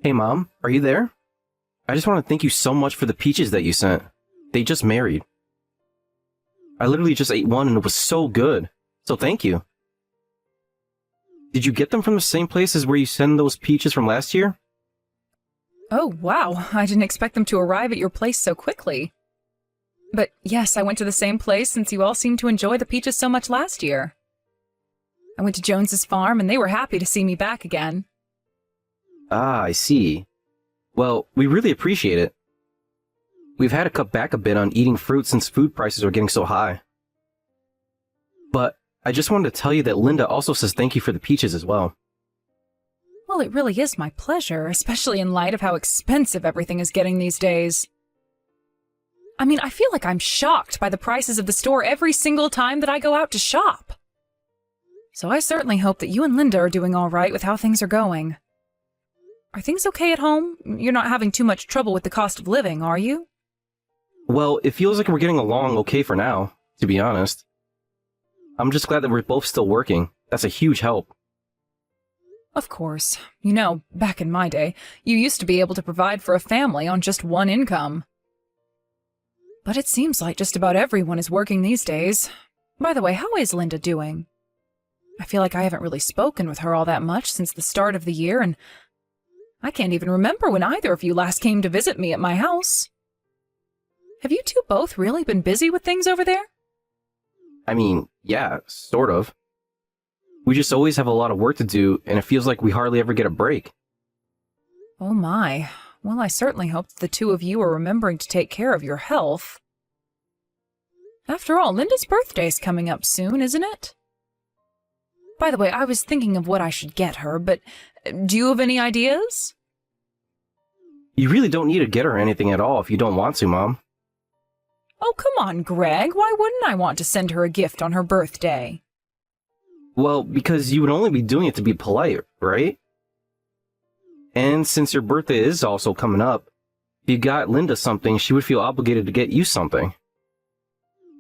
Hey Mom, are you there? I just want to thank you so much for the peaches that you sent. They just married. I literally just ate one and it was so good. So thank you. Did you get them from the same place as where you sent those peaches from last year? Oh, wow. I didn't expect them to arrive at your place so quickly. But yes, I went to the same place since you all seemed to enjoy the peaches so much last year. I went to Jones's farm and they were happy to see me back again. Ah, I see. Well, we really appreciate it. We've had to cut back a bit on eating fruit since food prices are getting so high. But I just wanted to tell you that Linda also says thank you for the peaches as well. Well, it really is my pleasure, especially in light of how expensive everything is getting these days. I mean, I feel like I'm shocked by the prices of the store every single time that I go out to shop. So I certainly hope that you and Linda are doing all right with how things are going. Are things okay at home? You're not having too much trouble with the cost of living, are you? Well, it feels like we're getting along okay for now, to be honest. I'm just glad that we're both still working. That's a huge help. Of course. You know, back in my day, you used to be able to provide for a family on just one income. But it seems like just about everyone is working these days. By the way, how is Linda doing? I feel like I haven't really spoken with her all that much since the start of the year, and I can't even remember when either of you last came to visit me at my house. Have you two both really been busy with things over there? I mean, yeah, sort of. We just always have a lot of work to do, and it feels like we hardly ever get a break. Oh my. Well, I certainly hope that the two of you are remembering to take care of your health. After all, Linda's birthday's coming up soon, isn't it? By the way, I was thinking of what I should get her, but do you have any ideas? You really don't need to get her anything at all if you don't want to, Mom. Oh, come on, Greg. Why wouldn't I want to send her a gift on her birthday? Well, because you would only be doing it to be polite, right? And since your birthday is also coming up, if you got Linda something, she would feel obligated to get you something.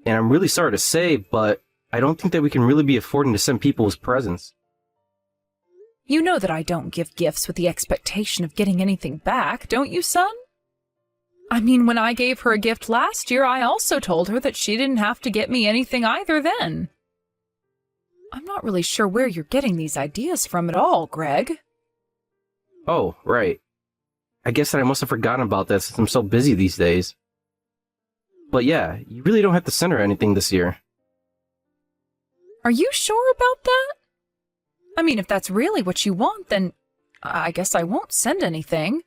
And I'm really sorry to say, but I don't think that we can really be affording to send people with presents. You know that I don't give gifts with the expectation of getting anything back, don't you, son? I mean, when I gave her a gift last year, I also told her that she didn't have to get me anything either then. I'm not really sure where you're getting these ideas from at all, Greg. Oh, right. I guess that I must have forgotten about that since I'm so busy these days. But yeah, you really don't have to send her anything this year. Are you sure about that? I mean, if that's really what you want, then I guess I won't send anything.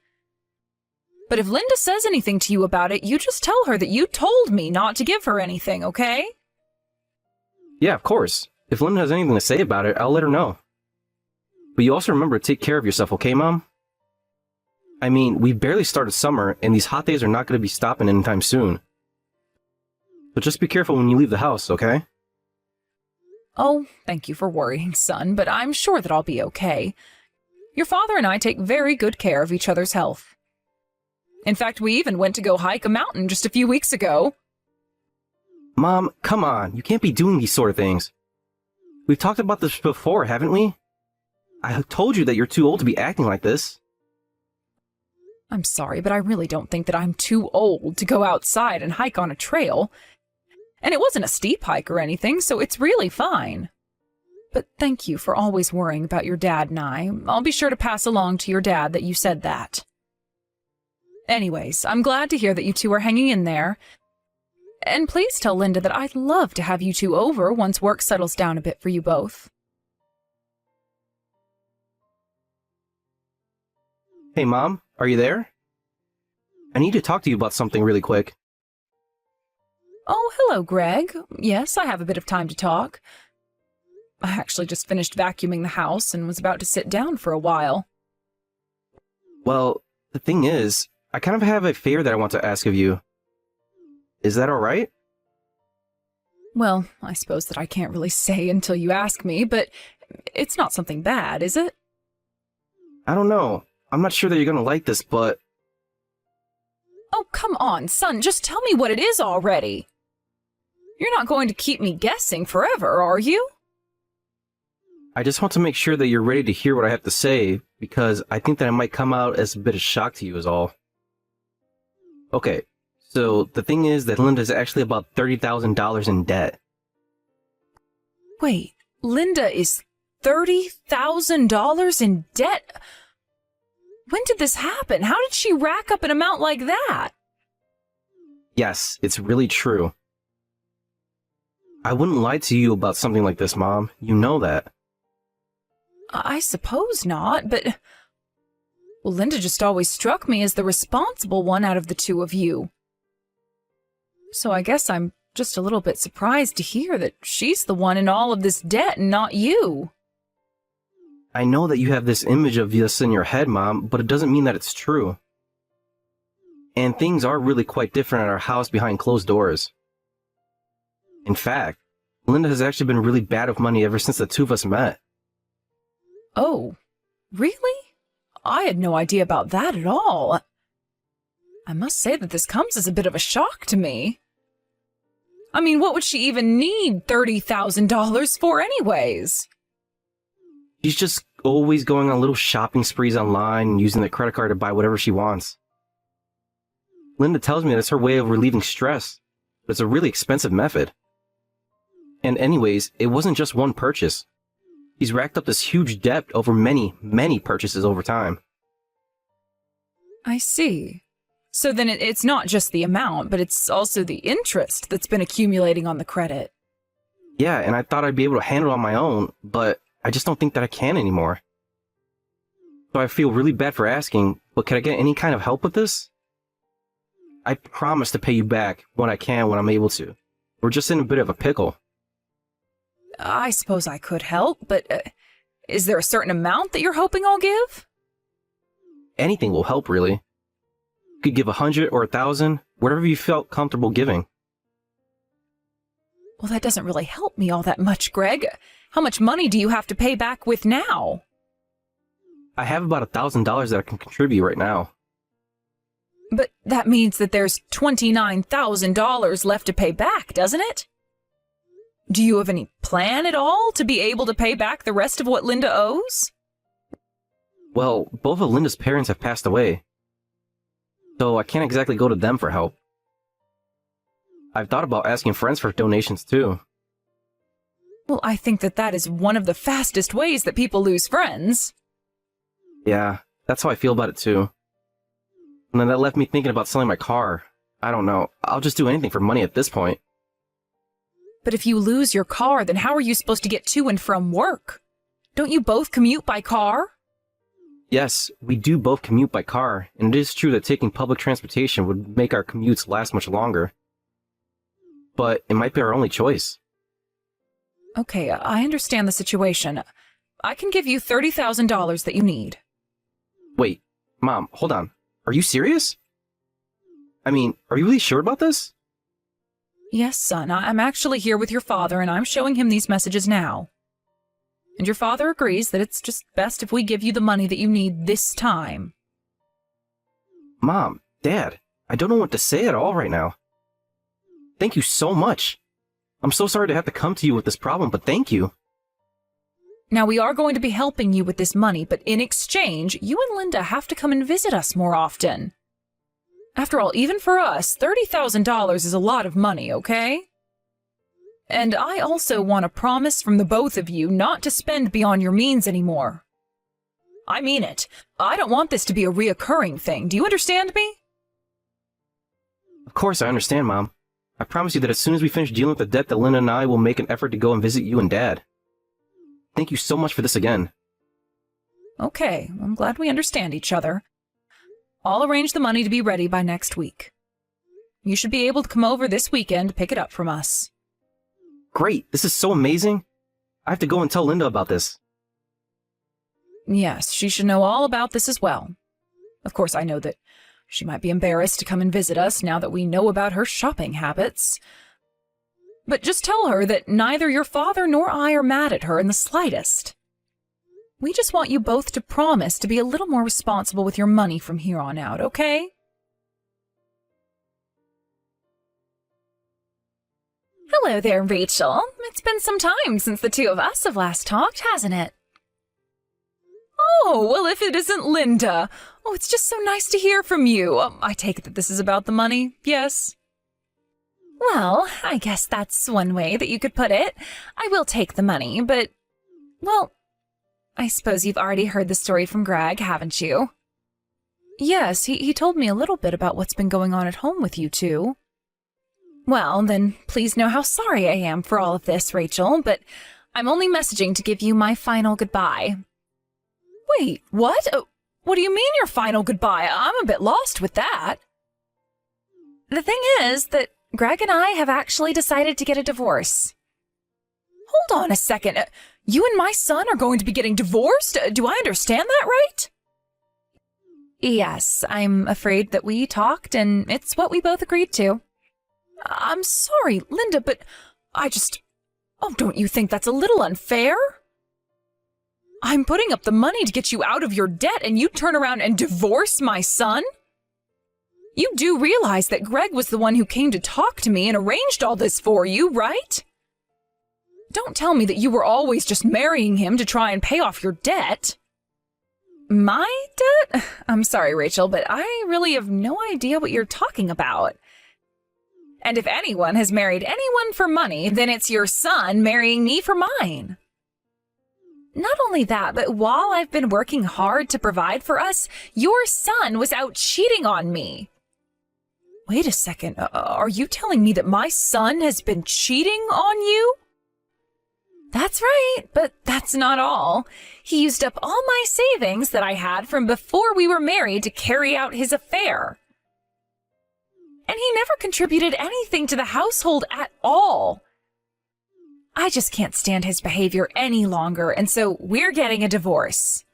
But if Linda says anything to you about it, you just tell her that you told me not to give her anything, okay? Yeah, of course. If Linda has anything to say about it, I'll let her know. But you also remember to take care of yourself, okay, Mom? I mean, we've barely started summer, and these hot days are not going to be stopping anytime soon. So just be careful when you leave the house, okay? Oh, thank you for worrying, son, but I'm sure that I'll be okay. Your father and I take very good care of each other's health. In fact, we even went to go hike a mountain just a few weeks ago. Mom, come on. You can't be doing these sort of things. We've talked about this before, haven't we? I told you that you're too old to be acting like this. I'm sorry, but I really don't think that I'm too old to go outside and hike on a trail. And it wasn't a steep hike or anything, so it's really fine. But thank you for always worrying about your dad and I. I'll be sure to pass along to your dad that you said that. Anyways, I'm glad to hear that you two are hanging in there. And please tell Linda that I'd love to have you two over once work settles down a bit for you both. Hey, Mom, are you there? I need to talk to you about something really quick. Oh, hello, Greg. Yes, I have a bit of time to talk. I actually just finished vacuuming the house and was about to sit down for a while. Well, the thing is, I kind of have a favor that I want to ask of you. Is that all right? Well, I suppose that I can't really say until you ask me, but it's not something bad, is it? I don't know. I'm not sure that you're going to like this, but... Oh, come on, son, just tell me what it is already. You're not going to keep me guessing forever, are you? I just want to make sure that you're ready to hear what I have to say, because I think that it might come out as a bit of shock to you is all. Okay, so the thing is that Linda's actually about $30,000 in debt. Wait, Linda is $30,000 in debt? When did this happen? How did she rack up an amount like that? Yes, it's really true. I wouldn't lie to you about something like this, Mom. You know that. I suppose not, but... Well, Linda just always struck me as the responsible one out of the two of you. So I guess I'm just a little bit surprised to hear that she's the one in all of this debt and not you. I know that you have this image of this in your head, Mom, but it doesn't mean that it's true. And things are really quite different at our house behind closed doors. In fact, Linda has actually been really bad with money ever since the two of us met. Oh, really? I had no idea about that at all. I must say that this comes as a bit of a shock to me. I mean, what would she even need $30,000 for anyways? She's just always going on little shopping sprees online and using the credit card to buy whatever she wants. Linda tells me that it's her way of relieving stress, but it's a really expensive method. And anyways, it wasn't just one purchase. He's racked up this huge debt over many, many purchases over time. I see. So then it's not just the amount, but it's also the interest that's been accumulating on the credit. Yeah, and I thought I'd be able to handle it on my own, but I just don't think that I can anymore. So I feel really bad for asking, but can I get any kind of help with this? I promise to pay you back when I can, when I'm able to. We're just in a bit of a pickle. I suppose I could help, but is there a certain amount that you're hoping I'll give? Anything will help, really. You could give 100 or 1,000, whatever you felt comfortable giving. Well, that doesn't really help me all that much, Greg. How much money do you have to pay back with now? I have about $1,000 that I can contribute right now. But that means that there's $29,000 left to pay back, doesn't it? Do you have any plan at all to be able to pay back the rest of what Linda owes? Well, both of Linda's parents have passed away, so I can't exactly go to them for help. I've thought about asking friends for donations too. Well, I think that is one of the fastest ways that people lose friends. Yeah, that's how I feel about it too. And then that left me thinking about selling my car. I don't know, I'll just do anything for money at this point. But if you lose your car, then how are you supposed to get to and from work? Don't you both commute by car? Yes, we do both commute by car, and it is true that taking public transportation would make our commutes last much longer. But it might be our only choice. Okay, I understand the situation. I can give you $30,000 that you need. Wait, Mom, hold on. Are you serious? I mean, are you really sure about this? Yes, son, I'm actually here with your father, and I'm showing him these messages now. And your father agrees that it's just best if we give you the money that you need this time. Mom, Dad, I don't know what to say at all right now. Thank you so much. I'm so sorry to have to come to you with this problem, but thank you. Now, we are going to be helping you with this money, but in exchange, you and Linda have to come and visit us more often. After all, even for us, $30,000 is a lot of money, okay? And I also want a promise from the both of you not to spend beyond your means anymore. I mean it. I don't want this to be a reoccurring thing. Do you understand me? Of course I understand, Mom. I promise you that as soon as we finish dealing with the debt, that Linda and I will make an effort to go and visit you and Dad. Thank you so much for this again. Okay, I'm glad we understand each other. I'll arrange the money to be ready by next week. You should be able to come over this weekend to pick it up from us. Great, this is so amazing. I have to go and tell Linda about this. Yes, she should know all about this as well. Of course, I know that she might be embarrassed to come and visit us now that we know about her shopping habits. But just tell her that neither your father nor I are mad at her in the slightest. We just want you both to promise to be a little more responsible with your money from here on out, okay? Hello there, Rachel. It's been some time since the two of us have last talked, hasn't it? Oh, well, if it isn't Linda. Oh, it's just so nice to hear from you. I take it that this is about the money, yes? Well, I guess that's one way that you could put it. I will take the money, but, well, I suppose you've already heard the story from Greg, haven't you? Yes, he told me a little bit about what's been going on at home with you two. Well, then please know how sorry I am for all of this, Rachel, but I'm only messaging to give you my final goodbye. Wait, what? What do you mean your final goodbye? I'm a bit lost with that. The thing is that Greg and I have actually decided to get a divorce. Hold on a second. You and my son are going to be getting divorced? Do I understand that right? Yes, I'm afraid that we talked and it's what we both agreed to. I'm sorry, Linda, but Oh, don't you think that's a little unfair? I'm putting up the money to get you out of your debt and you turn around and divorce my son? You do realize that Greg was the one who came to talk to me and arranged all this for you, right? Don't tell me that you were always just marrying him to try and pay off your debt. My debt? I'm sorry, Rachel, but I really have no idea what you're talking about. And if anyone has married anyone for money, then it's your son marrying me for mine. Not only that, but while I've been working hard to provide for us, your son was out cheating on me. Wait a second, are you telling me that my son has been cheating on you? That's right, but that's not all. He used up all my savings that I had from before we were married to carry out his affair. And he never contributed anything to the household at all. I just can't stand his behavior any longer, and so we're getting a divorce.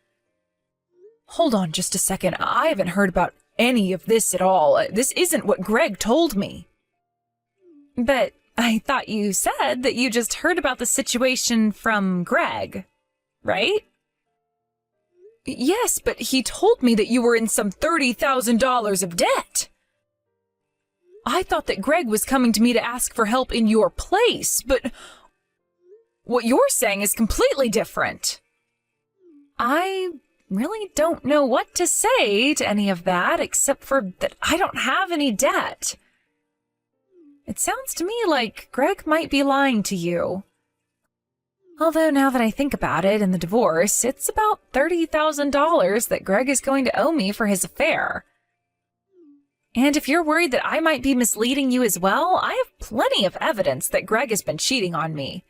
Hold on just a second. I haven't heard about any of this at all. This isn't what Greg told me. But I thought you said that you just heard about the situation from Greg, right? Yes, but he told me that you were in some $30,000 of debt. I thought that Greg was coming to me to ask for help in your place, but what you're saying is completely different. I really don't know what to say to any of that, except for that I don't have any debt. It sounds to me like Greg might be lying to you. Although now that I think about it in the divorce, it's about $30,000 that Greg is going to owe me for his affair. And if you're worried that I might be misleading you as well, I have plenty of evidence that Greg has been cheating on me.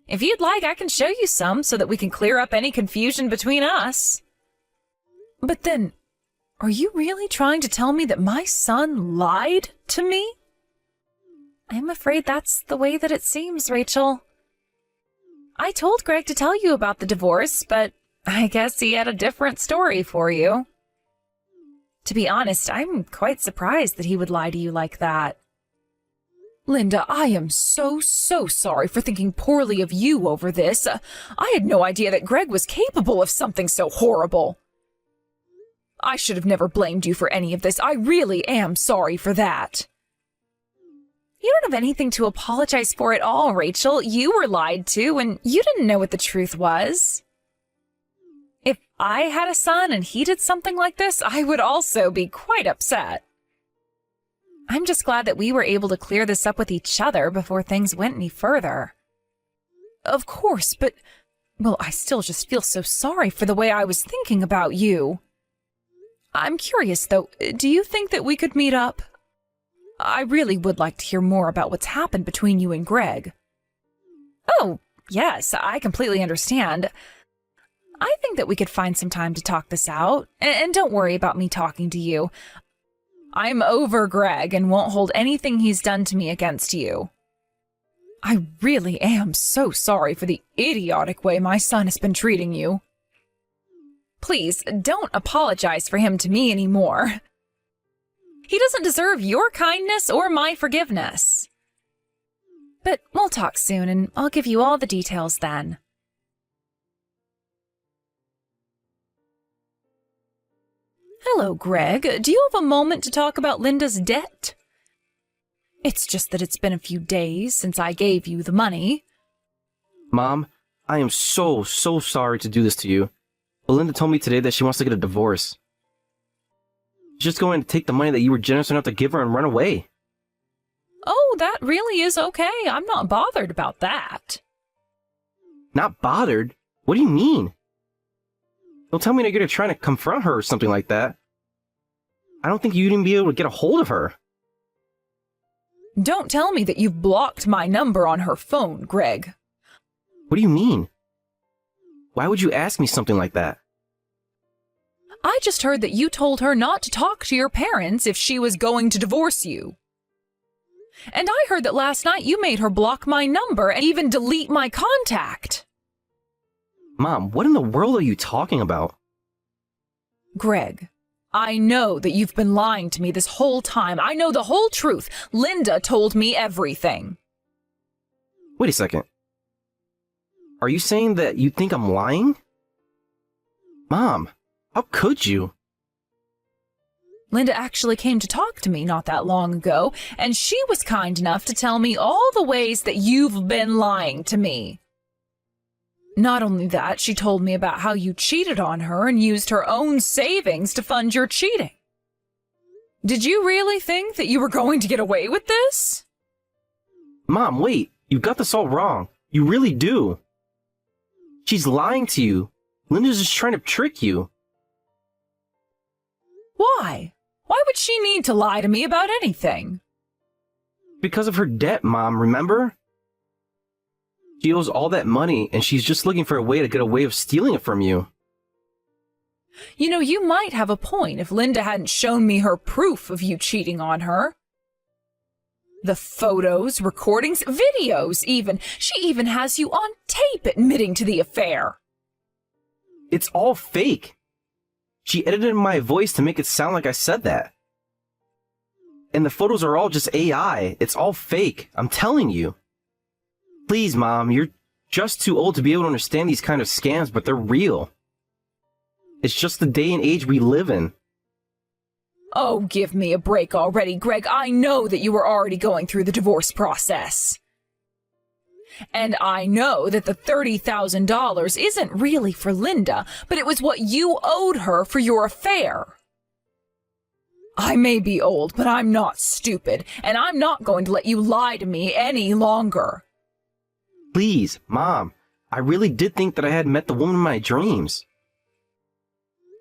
If you'd like, I can show you some so that we can clear up any confusion between us. But then, are you really trying to tell me that my son lied to me? I'm afraid that's the way that it seems, Rachel. I told Greg to tell you about the divorce, but I guess he had a different story for you. To be honest, I'm quite surprised that he would lie to you like that. Linda, I am so sorry for thinking poorly of you over this. I had no idea that Greg was capable of something so horrible. I should have never blamed you for any of this. I really am sorry for that. You don't have anything to apologize for at all, Rachel. You were lied to, and you didn't know what the truth was. If I had a son and he did something like this, I would also be quite upset. I'm just glad that we were able to clear this up with each other before things went any further. Of course, but, well, I still just feel so sorry for the way I was thinking about you. I'm curious, though, do you think that we could meet up? I really would like to hear more about what's happened between you and Greg. Oh, yes, I completely understand. I think that we could find some time to talk this out, and don't worry about me talking to you. I'm over Greg and won't hold anything he's done to me against you. I really am so sorry for the idiotic way my son has been treating you. Please, don't apologize for him to me anymore. He doesn't deserve your kindness or my forgiveness. But we'll talk soon, and I'll give you all the details then. Hello, Greg. Do you have a moment to talk about Linda's debt? It's just that it's been a few days since I gave you the money. Mom, I am so sorry to do this to you. Belinda told me today that she wants to get a divorce. She's just going to take the money that you were generous enough to give her and run away. Oh, that really is okay. I'm not bothered about that. Not bothered? What do you mean? Don't tell me that you're going to try to confront her or something like that. I don't think you'd even be able to get a hold of her. Don't tell me that you've blocked my number on her phone, Greg. What do you mean? Why would you ask me something like that? I just heard that you told her not to talk to your parents if she was going to divorce you. And I heard that last night you made her block my number and even delete my contact. Mom, what in the world are you talking about? Greg, I know that you've been lying to me this whole time. I know the whole truth. Linda told me everything. Wait a second. Are you saying that you think I'm lying? Mom, how could you? Linda actually came to talk to me not that long ago, and she was kind enough to tell me all the ways that you've been lying to me. Not only that, she told me about how you cheated on her and used her own savings to fund your cheating. Did you really think that you were going to get away with this? Mom, wait. You got this all wrong. You really do. She's lying to you. Linda's just trying to trick you. Why? Why would she need to lie to me about anything? Because of her debt, Mom, remember? She owes all that money, and she's just looking for a way to get away with stealing it from you. You know, you might have a point if Linda hadn't shown me her proof of you cheating on her. The photos, recordings, videos even. She even has you on tape admitting to the affair. It's all fake. She edited my voice to make it sound like I said that. And the photos are all just AI. It's all fake. I'm telling you. Please, Mom, you're just too old to be able to understand these kind of scams, but they're real. It's just the day and age we live in. Oh, give me a break already, Greg. I know that you were already going through the divorce process. And I know that the $30,000 isn't really for Linda, but it was what you owed her for your affair. I may be old, but I'm not stupid, and I'm not going to let you lie to me any longer. Please, Mom, I really did think that I had met the woman in my dreams.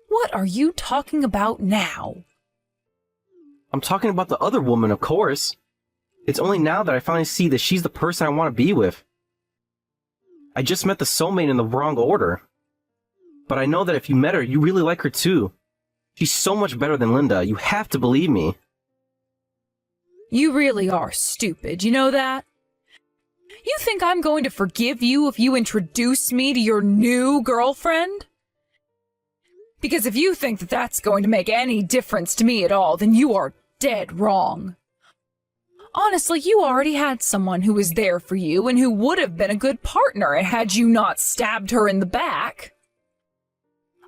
What are you talking about now? I'm talking about the other woman, of course. It's only now that I finally see that she's the person I want to be with. I just met the soulmate in the wrong order. But I know that if you met her, you really like her too. She's so much better than Linda. You have to believe me. You really are stupid, you know that? You think I'm going to forgive you if you introduce me to your new girlfriend? Because if you think that that's going to make any difference to me at all, then you are dead wrong. Honestly, you already had someone who was there for you and who would have been a good partner had you not stabbed her in the back.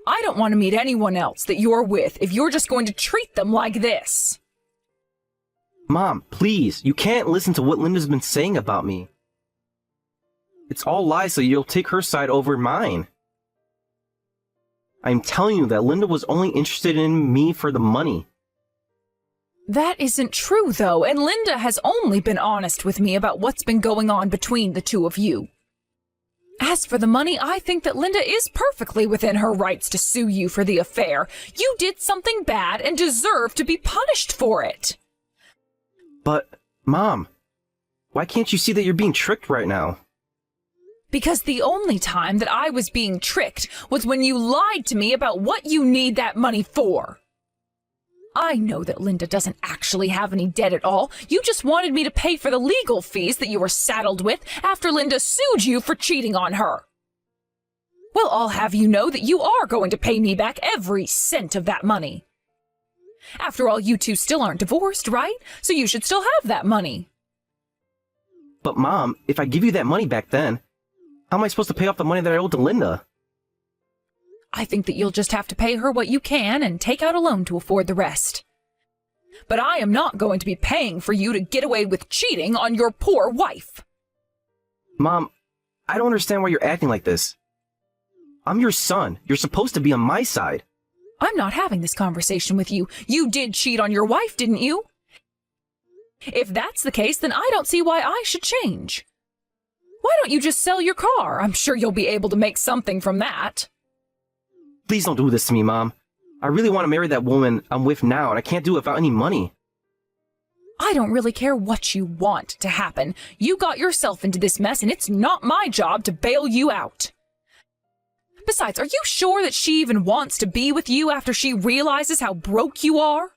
I don't want to meet anyone else that you're with if you're just going to treat them like this. Mom, please, you can't listen to what Linda's been saying about me. It's all lies so you'll take her side over mine. I'm telling you that Linda was only interested in me for the money. That isn't true, though, and Linda has only been honest with me about what's been going on between the two of you. As for the money, I think that Linda is perfectly within her rights to sue you for the affair. You did something bad and deserve to be punished for it. But, Mom, why can't you see that you're being tricked right now? Because the only time that I was being tricked was when you lied to me about what you need that money for. I know that Linda doesn't actually have any debt at all. You just wanted me to pay for the legal fees that you were saddled with after Linda sued you for cheating on her. Well, I'll have you know that you are going to pay me back every cent of that money. After all, you two still aren't divorced, right? So you should still have that money. But Mom, if I give you that money back then, how am I supposed to pay off the money that I owed to Linda? I think that you'll just have to pay her what you can and take out a loan to afford the rest. But I am not going to be paying for you to get away with cheating on your poor wife. Mom, I don't understand why you're acting like this. I'm your son. You're supposed to be on my side. I'm not having this conversation with you. You did cheat on your wife, didn't you? If that's the case, then I don't see why I should change. Why don't you just sell your car? I'm sure you'll be able to make something from that. Please don't do this to me, Mom. I really want to marry that woman I'm with now, and I can't do it without any money. I don't really care what you want to happen. You got yourself into this mess, and it's not my job to bail you out. Besides, are you sure that she even wants to be with you after she realizes how broke you are?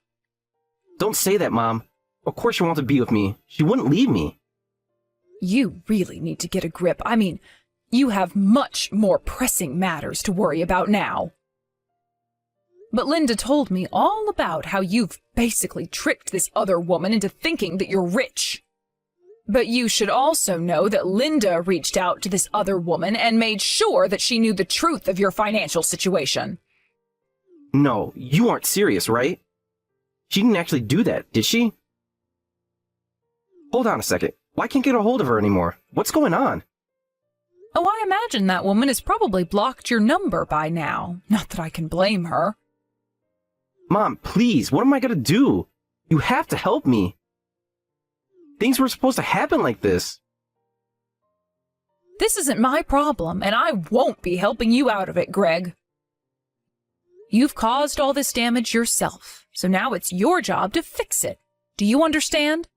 Don't say that, Mom. Of course she wants to be with me. She wouldn't leave me. You really need to get a grip. I mean, you have much more pressing matters to worry about now. But Linda told me all about how you've basically tricked this other woman into thinking that you're rich. But you should also know that Linda reached out to this other woman and made sure that she knew the truth of your financial situation. No, you aren't serious, right? She didn't actually do that, did she? Hold on a second. Why can't I get a hold of her anymore? What's going on? Oh, I imagine that woman has probably blocked your number by now. Not that I can blame her. Mom, please, what am I gonna do? You have to help me. Things were supposed to happen like this. This isn't my problem, and I won't be helping you out of it, Greg. You've caused all this damage yourself, so now it's your job to fix it. Do you understand?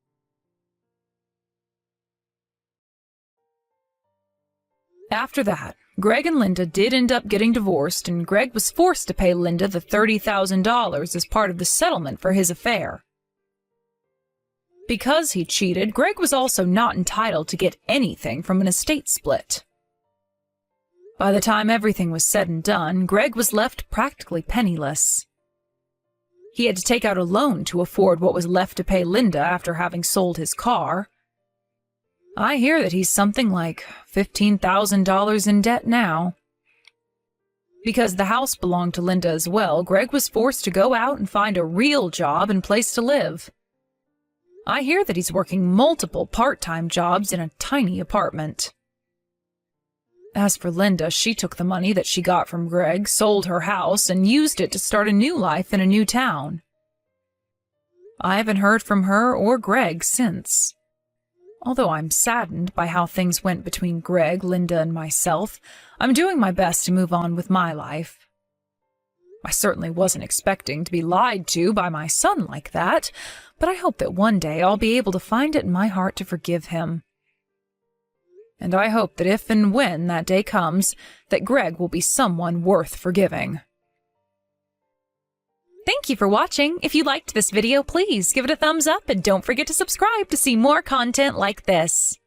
After that, Greg and Linda did end up getting divorced, and Greg was forced to pay Linda the $30,000 as part of the settlement for his affair. Because he cheated, Greg was also not entitled to get anything from an estate split. By the time everything was said and done, Greg was left practically penniless. He had to take out a loan to afford what was left to pay Linda after having sold his car. I hear that he's something like $15,000 in debt now. Because the house belonged to Linda as well, Greg was forced to go out and find a real job and place to live. I hear that he's working multiple part-time jobs in a tiny apartment. As for Linda, she took the money that she got from Greg, sold her house, and used it to start a new life in a new town. I haven't heard from her or Greg since. Although I'm saddened by how things went between Greg, Linda, and myself, I'm doing my best to move on with my life. I certainly wasn't expecting to be lied to by my son like that, but I hope that one day I'll be able to find it in my heart to forgive him. And I hope that if and when that day comes, that Greg will be someone worth forgiving. Thank you for watching. If you liked this video, please give it a thumbs up and don't forget to subscribe to see more content like this.